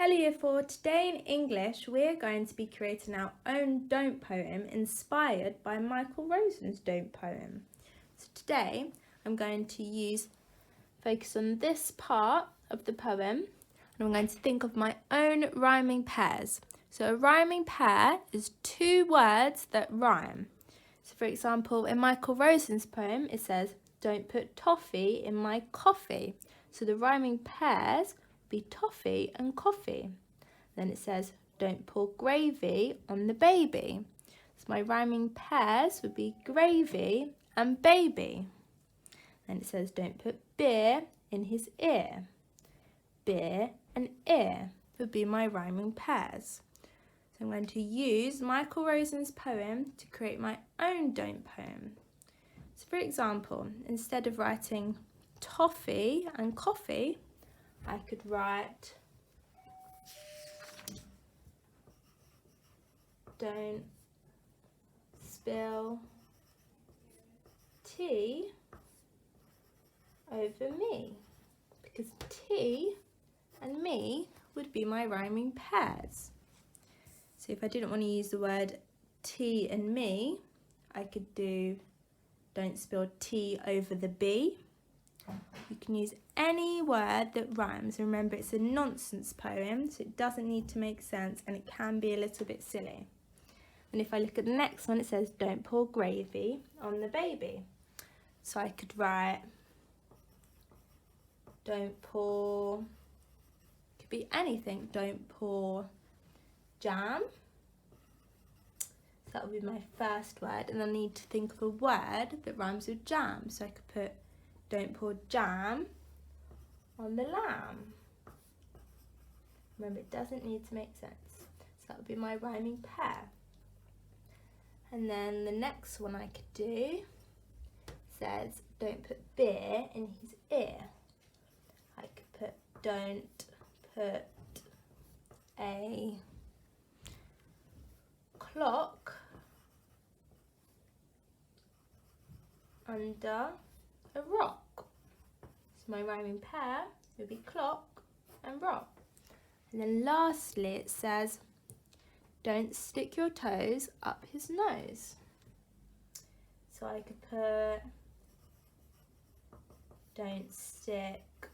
Hello Year 4, today in English we're going to be creating our own don't poem inspired by Michael Rosen's don't poem. So today I'm going to focus on this part of the poem and I'm going to think of my own rhyming pairs. So a rhyming pair is two words that rhyme. So for example, in Michael Rosen's poem it says, "Don't put toffee in my coffee." So the rhyming pairs be toffee and coffee. Then it says, "Don't pour gravy on the baby." So my rhyming pairs would be gravy and baby. Then it says, "Don't put beer in his ear." Beer and ear would be my rhyming pairs. So I'm going to use Michael Rosen's poem to create my own don't poem. So for example, instead of writing toffee and coffee, I could write "Don't spill tea over me," because tea and me would be my rhyming pairs. So if I didn't want to use the word tea and me, I could do "Don't spill tea over the bee." You can use any word that rhymes. Remember, it's a nonsense poem, so it doesn't need to make sense and it can be a little bit silly. And if I look at the next one, it says, "Don't pour gravy on the baby." So I could write, "Don't pour," could be anything. "Don't pour jam." So that would be my first word. And I need to think of a word that rhymes with jam. So I could put, "Don't pour jam on the lamb." Remember, it doesn't need to make sense. So that would be my rhyming pair. And then the next one I could do says, "Don't put beer in his ear." I could put, "Don't put a clock under a rock." So my rhyming pair would be clock and rock. And then lastly it says, "Don't stick your toes up his nose." So I could put, "Don't stick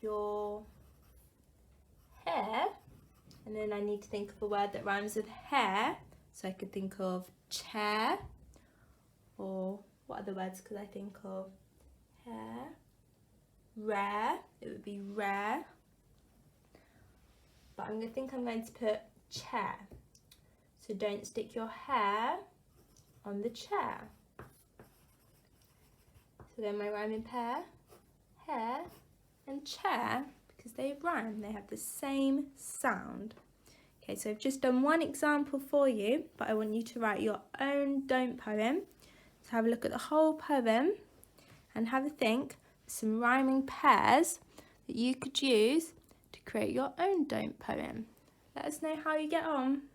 your hair," and then I need to think of a word that rhymes with hair. So I could think of chair, or what other words could I think of? Hair. Rare, it would be rare. But I'm going to put chair. So "Don't stick your hair on the chair." So then my rhyming pair, hair and chair, because they rhyme, they have the same sound. Okay, so I've just done one example for you, but I want you to write your own don't poem. So have a look at the whole poem and have a think of some rhyming pairs that you could use to create your own don't poem. Let us know how you get on.